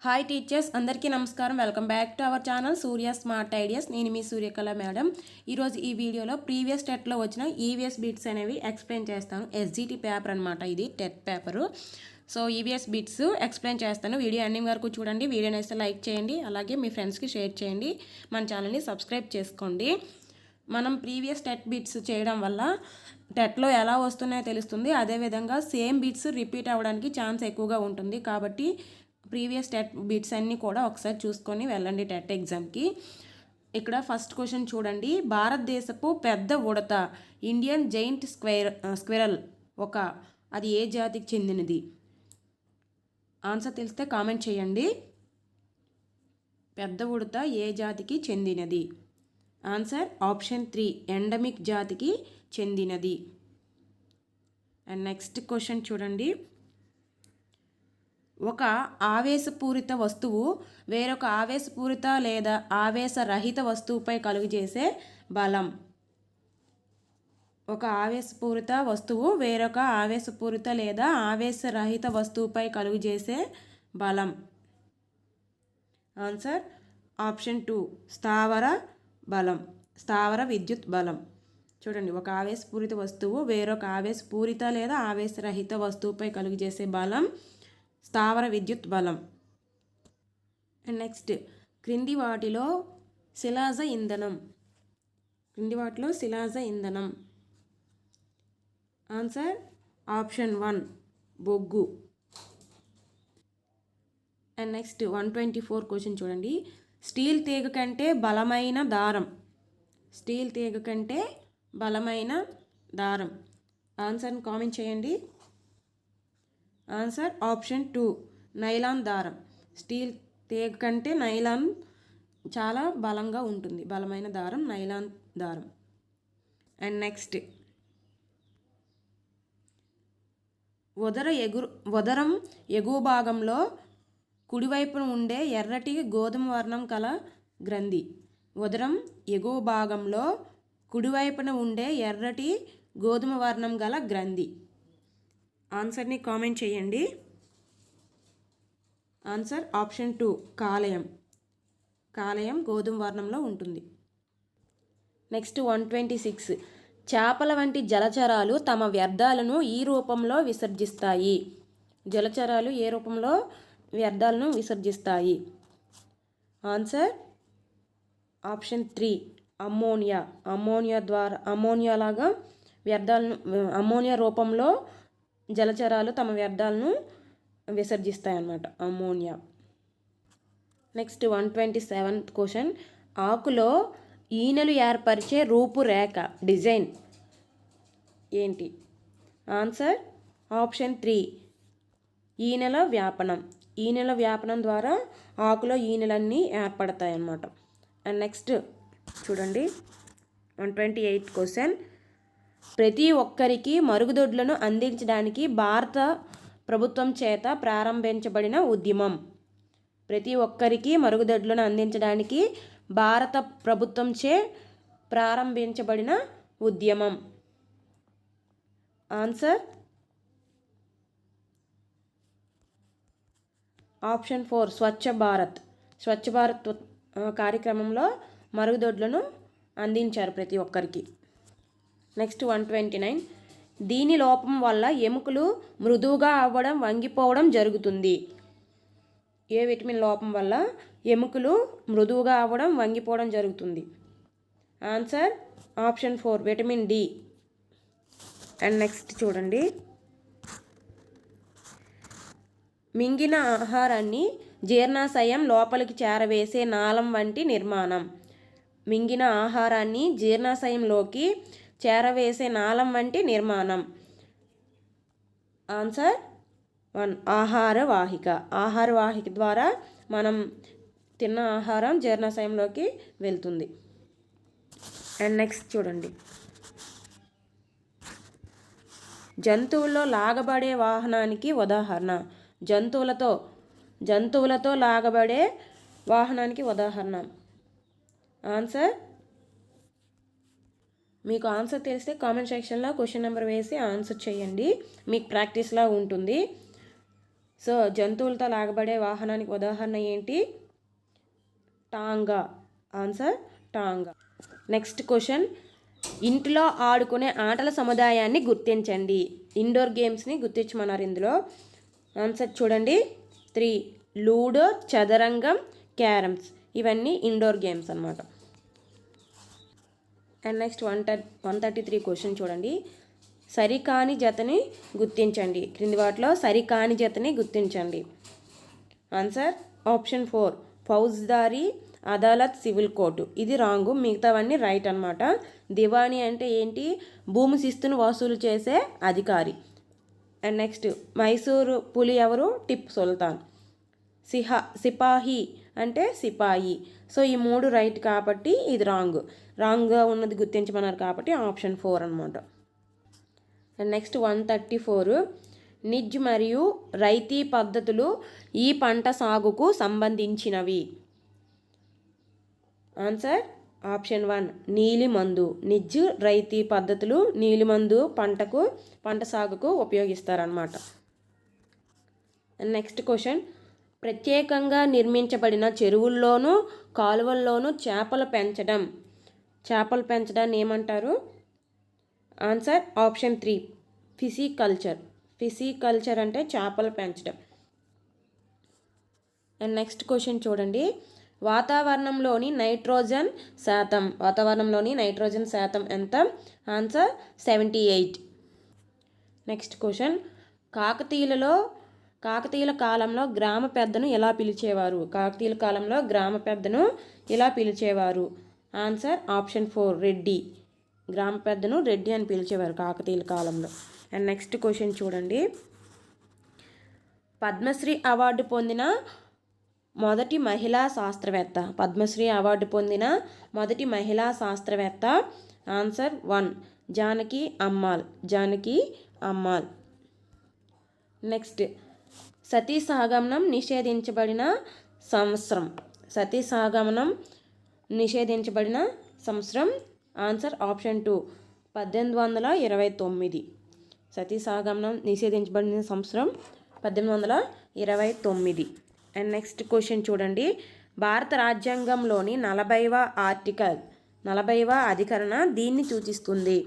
Hi teachers, అందరికీ నమస్కారం. Welcome back to our channel Surya smart ideas. నేను మీ Suryakala madam. ఈరోజు ఈ వీడియోలో ప్రీవియస్ టెట్లో వచ్చిన ఈవీఎస్ బిట్స్ అనేవి ఎక్స్ప్లెయిన్ చేస్తాను. ఎస్జిటి పేపర్ అనమాట, ఇది TET paper. So EVS bits explain చేస్తాను. వీడియో ఎండింగ్ వరకు చూడండి. వీడియో నచ్చితే లైక్ చేయండి, అలాగే మీ ఫ్రెండ్స్కి షేర్ చేయండి. మన ఛానల్ని సబ్స్క్రైబ్ చేసుకోండి. మనం ప్రీవియస్ టెట్ బిట్స్ చేయడం వల్ల టెట్లో ఎలా వస్తున్నాయో తెలుస్తుంది. అదేవిధంగా సేమ్ బిట్స్ రిపీట్ అవ్వడానికి ఛాన్స్ ఎక్కువగా ఉంటుంది. కాబట్టి ప్రీవియస్ టెట్ బిట్స్ అన్నీ కూడా ఒకసారి చూసుకొని వెళ్ళండి టెట్ ఎగ్జామ్కి. ఇక్కడ ఫస్ట్ క్వశ్చన్ చూడండి. భారతదేశపు పెద్ద ఉడత ఇండియన్ జైంట్ స్క్విరల్ అది ఏ జాతికి చెందినది? ఆన్సర్ తెలిస్తే కామెంట్ చేయండి. పెద్ద ఉడత ఏ జాతికి చెందినది? ఆన్సర్ ఆప్షన్ 3 ఎండమిక్ జాతికి చెందినది. అండ్ నెక్స్ట్ క్వశ్చన్ చూడండి. ఒక ఆవేశపూరిత వస్తువు వేరొక ఆవేశపూరిత లేదా ఆవేశరహిత వస్తువుపై కలుగజేసే బలం. ఒక ఆవేశపూరిత వస్తువు వేరొక ఆవేశపూరిత లేదా ఆవేశరహిత వస్తువుపై కలుగజేసే బలం. ఆన్సర్ ఆప్షన్ 2 స్థావర బలం, స్థావర విద్యుత్ బలం. చూడండి, ఒక ఆవేశపూరిత వస్తువు వేరొక ఆవేశపూరిత లేదా ఆవేశరహిత వస్తువుపై కలుగజేసే బలం స్థావర విద్యుత్ బలం. అండ్ నెక్స్ట్, క్రింది వాటిలో శిలాజ ఇంధనం. ఆన్సర్ ఆప్షన్ 1 బొగ్గు. అండ్ నెక్స్ట్ 124 క్వశ్చన్ చూడండి. స్టీల్ తీగ కంటే బలమైన దారం. ఆన్సర్ని కామెంట్ చేయండి. ఆన్సర్ ఆప్షన్ 2 నైలాన్ దారం. స్టీల్ తీగ కంటే నైలాన్ చాలా బలంగా ఉంటుంది. బలమైన దారం నైలాన్ దారం. అండ్ నెక్స్ట్, ఉదరం ఎగువ భాగంలో కుడివైపున ఉండే ఎర్రటి గోధుమ వర్ణం కల గ్రంథి. ఉదరం ఎగువ భాగంలో కుడివైపున ఉండే ఎర్రటి గోధుమ వర్ణం గల గ్రంథి. ఆన్సర్ని కామెంట్ చేయండి. ఆన్సర్ ఆప్షన్ 2 కాలేయం గోధుమ వర్ణంలో ఉంటుంది. నెక్స్ట్ 126, చేపల వంటి జలచరాలు తమ వ్యర్థాలను ఈ రూపంలో విసర్జిస్తాయి. జలచరాలు ఏ రూపంలో వ్యర్థాలను విసర్జిస్తాయి? ఆన్సర్ ఆప్షన్ 3 అమ్మోనియా రూపంలో జలచరాలు తమ వ్యర్థాలను విసర్జిస్తాయన్నమాట, అమ్మోనియా. Next 127 question. ఆకులో ఈనెలు ఏర్పరిచే రూపురేఖ డిజైన్ ఏంటి? ఆన్సర్ ఆప్షన్ 3 ఈనెల వ్యాపనం ద్వారా ఆకులో ఈనెలన్నీ ఏర్పడతాయి అన్నమాట. అండ్ నెక్స్ట్ చూడండి 128 క్వశ్చన్. ప్రతి ఒక్కరికి మరుగుదొడ్లను అందించడానికి భారత ప్రభుత్వం చేత ప్రారంభించబడిన ఉద్యమం. ప్రతి ఒక్కరికి మరుగుదొడ్లను అందించడానికి భారత ప్రభుత్వంచే ప్రారంభించబడిన ఉద్యమం. ఆన్సర్ ఆప్షన్ 4 స్వచ్ఛ భారత్ కార్యక్రమంలో మరుగుదొడ్లను అందించారు ప్రతి ఒక్కరికి. నెక్స్ట్ 129, దీని లోపం వల్ల ఎముకలు మృదువుగా అవ్వడం, వంగిపోవడం జరుగుతుంది. ఏ విటమిన్ లోపం వల్ల ఎముకలు మృదువుగా అవ్వడం, వంగిపోవడం జరుగుతుంది? Answer option 4 vitamin D. And next చూడండి. మింగిన ఆహారాన్ని జీర్ణాశయం లోపలికి చేరవేసే నాళం వంటి నిర్మాణం. మింగిన ఆహారాన్ని జీర్ణాశయంలోకి చేరవేసే నాళం వంటి నిర్మాణం. ఆన్సర్ 1 ఆహారవాహిక ద్వారా మనం తిన్న ఆహారం జీర్ణాశయంలోకి వెళ్తుంది. అండ్ నెక్స్ట్ చూడండి. జంతువుల్లో లాగబడే వాహనానికి ఉదాహరణ. జంతువులతో లాగబడే వాహనానికి ఉదాహరణ. ఆన్సర్, మీకు ఆన్సర్ తెలిస్తే కామెంట్ సెక్షన్లో క్వశ్చన్ నెంబర్ వేసి ఆన్సర్ చేయండి. మీకు ప్రాక్టీస్లా ఉంటుంది. సో జంతువులతో లాగబడే వాహనానికి ఉదాహరణ ఏంటి? Tonga. Answer tonga. Next question, ఇంట్లో ఆడుకునే ఆటల సముదాయాన్ని గుర్తించండి. ఇండోర్ గేమ్స్ని గుర్తించమన్నారు ఇందులో. ఆన్సర్ చూడండి. 3 లూడో, చదరంగం, క్యారమ్స్. ఇవన్నీ ఇండోర్ గేమ్స్ అన్నమాట. అండ్ నెక్స్ట్ 133 క్వశ్చన్ చూడండి. సరికాని జతని గుర్తించండి. క్రింది వాటిలో సరికాని జతని గుర్తించండి. ఆన్సర్ ఆప్షన్ 4 ఫౌజ్దారీ, అదాలత్, సివిల్ కోర్టు. ఇది రాంగు, మిగతావన్నీ రైట్ అనమాట. దివాణి అంటే ఏంటి? భూమి శిస్తును వసూలు చేసే అధికారి. అండ్ నెక్స్ట్ మైసూరు పులి ఎవరు? టిప్పు సుల్తాన్. సిపాహి అంటే సిపాయి. సో ఈ 3 రైట్ కాబట్టి ఇది రాంగ్గా ఉన్నది గుర్తించమన్నారు కాబట్టి ఆప్షన్ 4 అనమాట. అండ్ నెక్స్ట్ 134 నిజ్ మరియు రైతీ పద్ధతులు ఈ పంట సాగుకు సంబంధించినవి. Answer option 1 నీలిమందు. నిజ్ రైతీ పద్ధతులు నీలిమందు పంట సాగుకు ఉపయోగిస్తారన్నమాట. నెక్స్ట్ క్వశ్చన్, ప్రత్యేకంగా నిర్మించబడిన చెరువుల్లోనూ కాలువల్లోనూ చేపలు పెంచడాన్ని ఏమంటారు? ఆన్సర్ ఆప్షన్ 3 ఫిసికల్చర్ అంటే చేపలు పెంచడం. అండ్ నెక్స్ట్ క్వశ్చన్ చూడండి. వాతావరణంలోని నైట్రోజన్ శాతం ఎంత? ఆన్సర్ 78. నెక్స్ట్ క్వశ్చన్, కాకతీయుల కాలంలో గ్రామ పెద్దను ఎలా పిలిచేవారు? Answer option 4 Reddy. గ్రామ పెద్దను రెడ్డి అని పిలిచేవారు కాకతీయుల కాలంలో. అండ్ నెక్స్ట్ క్వశ్చన్ చూడండి. పద్మశ్రీ అవార్డు పొందిన మొదటి మహిళా శాస్త్రవేత్త. ఆన్సర్ 1 జానకి అమ్మాల్. నెక్స్ట్ సతీ సహగమనం నిషేధించబడిన సంవత్సరం. Answer option 2 1829. సతీ సహగమనం నిషేధించబడిన సంవత్సరం 1829. అండ్ నెక్స్ట్ క్వశ్చన్ చూడండి. భారత రాజ్యాంగంలోని 40వ అధికరణ దీన్ని సూచిస్తుంది.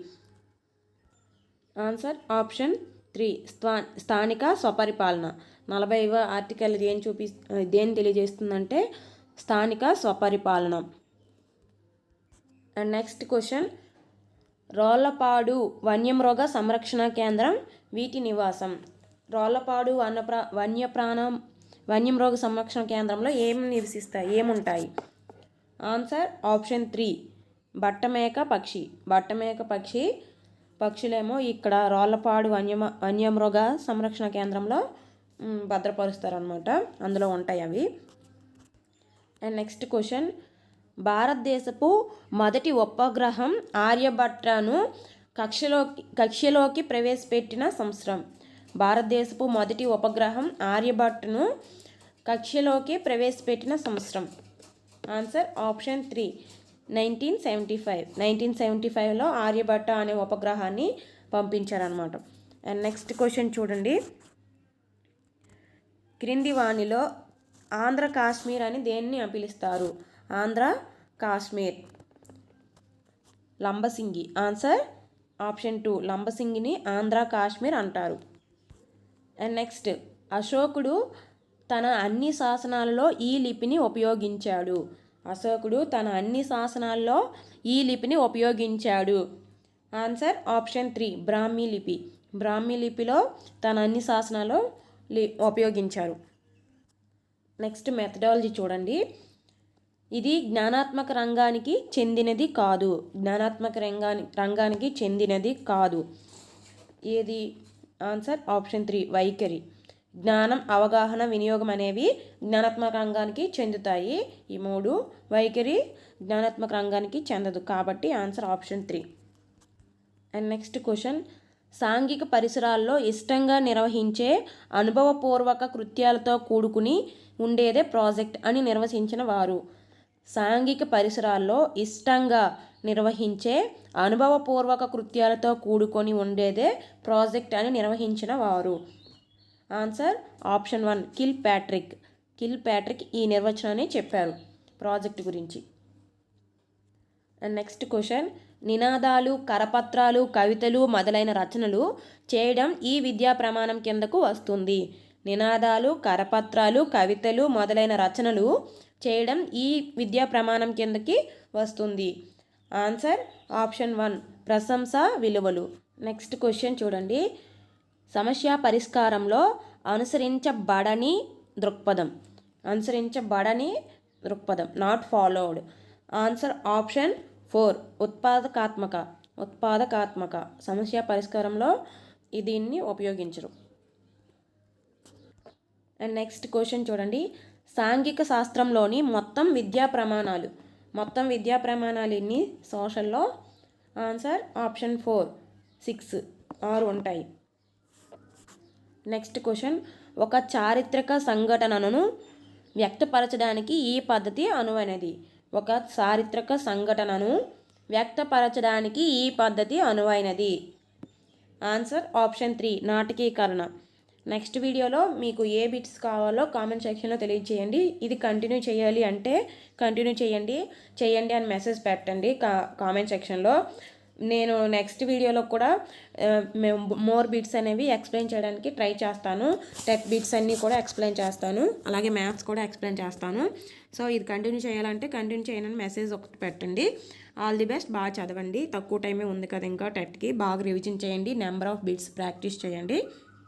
ఆన్సర్ ఆప్షన్ 3 స్థానిక స్వపరిపాలన. 40వ ఆర్టికల్ దేన్ని తెలియజేస్తుందంటే స్థానిక స్వపరిపాలన. అండ్ నెక్స్ట్ క్వశ్చన్, రోళ్లపాడు వన్యమృగ సంరక్షణ కేంద్రం వీటి నివాసం. రోళ్లపాడు వన్యమృగ సంరక్షణ కేంద్రంలో ఏముంటాయి? ఆన్సర్ ఆప్షన్ 3 బట్టమేక పక్షి. పక్షులేమో ఇక్కడ రోళ్లపాడు వన్యమృగ సంరక్షణ కేంద్రంలో భద్రపరుస్తారనమాట. అందులో ఉంటాయి అవి. అండ్ నెక్స్ట్ క్వశ్చన్, భారతదేశపు మొదటి ఉపగ్రహం ఆర్యభట్టను కక్షలోకి ప్రవేశపెట్టిన సంవత్సరం. భారతదేశపు మొదటి ఉపగ్రహం ఆర్యభట్టను కక్షలోకి ప్రవేశపెట్టిన సంవత్సరం. Answer option 3 1975. 1975లో ఆర్యభట్ట అనే ఉపగ్రహాన్ని పంపించారనమాట. అండ్ నెక్స్ట్ క్వశ్చన్ చూడండి. క్రింది వానిలో ఆంధ్ర కాశ్మీర్ అని దేన్ని పిలుస్తారు? ఆంధ్ర కాశ్మీర్ లంబసింగి. ఆన్సర్ ఆప్షన్ 2 లంబసింగిని ఆంధ్ర కాశ్మీర్ అంటారు. అండ్ నెక్స్ట్, అశోకుడు తన అన్ని శాసనాలలో ఈ లిపిని ఉపయోగించాడు. ఆన్సర్ ఆప్షన్ 3 బ్రాహ్మీ లిపిలో తన అన్ని శాసనాలు ఉపయోగించారు. నెక్స్ట్ మెథడాలజీ చూడండి. ఇది జ్ఞానాత్మక రంగానికి చెందినది కాదు. ఏది? ఆన్సర్ ఆప్షన్ 3 వైఖరి. జ్ఞానం, అవగాహన, వినియోగం అనేవి జ్ఞానాత్మక రంగానికి చెందుతాయి. ఈ 3. వైఖరి జ్ఞానాత్మక రంగానికి చెందదు కాబట్టి answer option 3. And next question, సాంఘిక పరిసరాల్లో ఇష్టంగా నిర్వహించే అనుభవపూర్వక కృత్యాలతో కూడుకుని ఉండేదే ప్రాజెక్ట్ అని నిర్వచించిన వారు. సాంఘిక పరిసరాల్లో ఇష్టంగా నిర్వహించే అనుభవపూర్వక కృత్యాలతో కూడుకొని ఉండేదే ప్రాజెక్ట్ అని నిర్వహించిన వారు. Answer option 1 kill Patrick. Kill Patrick ఈ నిర్వచనాన్ని చెప్పారు ప్రాజెక్ట్ గురించి. అండ్ నెక్స్ట్ క్వశ్చన్, నినాదాలు, కరపత్రాలు, కవితలు మొదలైన రచనలు చేయడం ఈ విద్యా ప్రమాణం కిందకు వస్తుంది. నినాదాలు, కరపత్రాలు, కవితలు మొదలైన రచనలు చేయడం ఈ విద్యా ప్రమాణం కిందకి వస్తుంది. ఆన్సర్ ఆప్షన్ 1 ప్రశంస విలువలు. నెక్స్ట్ క్వశ్చన్ చూడండి, సమస్య పరిష్కారంలో అనుసరించబడని దృక్పథం. అనుసరించబడని దృక్పథం నాట్ ఫాలోడ్. Answer option 4 ఉత్పాదకాత్మక. సమస్య పరిష్కారంలో దీన్ని ఉపయోగించరు. అండ్ నెక్స్ట్ క్వశ్చన్ చూడండి, సాంఘిక శాస్త్రంలోని మొత్తం విద్యా ప్రమాణాలు ఎన్ని సోషల్లో? ఆన్సర్ ఆప్షన్ 4 6 ఉంటాయి. నెక్స్ట్ క్వశ్చన్, ఒక చారిత్రక సంఘటనను వ్యక్తపరచడానికి ఈ పద్ధతి అనువైనది. ఒక చారిత్రక సంఘటనను వ్యక్తపరచడానికి ఈ పద్ధతి అనువైనది. ఆన్సర్ ఆప్షన్ 3 నాటకీకరణ. నెక్స్ట్ వీడియోలో మీకు ఏ బిట్స్ కావాలో కామెంట్ సెక్షన్లో తెలియజేయండి. ఇది కంటిన్యూ చేయాలి అంటే కంటిన్యూ చేయండి అని మెసేజ్ పెట్టండి కామెంట్ సెక్షన్లో. నేను నెక్స్ట్ వీడియోలో కూడా మోర్ బిట్స్ అనేవి ఎక్స్ప్లెయిన్ చేయడానికి ట్రై చేస్తాను. టెట్ బిట్స్ అన్నీ కూడా ఎక్స్ప్లెయిన్ చేస్తాను, అలాగే మ్యాథ్స్ కూడా ఎక్స్ప్లెయిన్ చేస్తాను. సో ఇది కంటిన్యూ చేయాలంటే కంటిన్యూ చేయనని మెసేజ్ ఒకటి పెట్టండి. All the best. బాగా చదవండి, తక్కువ టైమే ఉంది కదా ఇంకా టెట్కి. బాగా రివిజన్ చేయండి, నెంబర్ ఆఫ్ బిట్స్ ప్రాక్టీస్ చేయండి.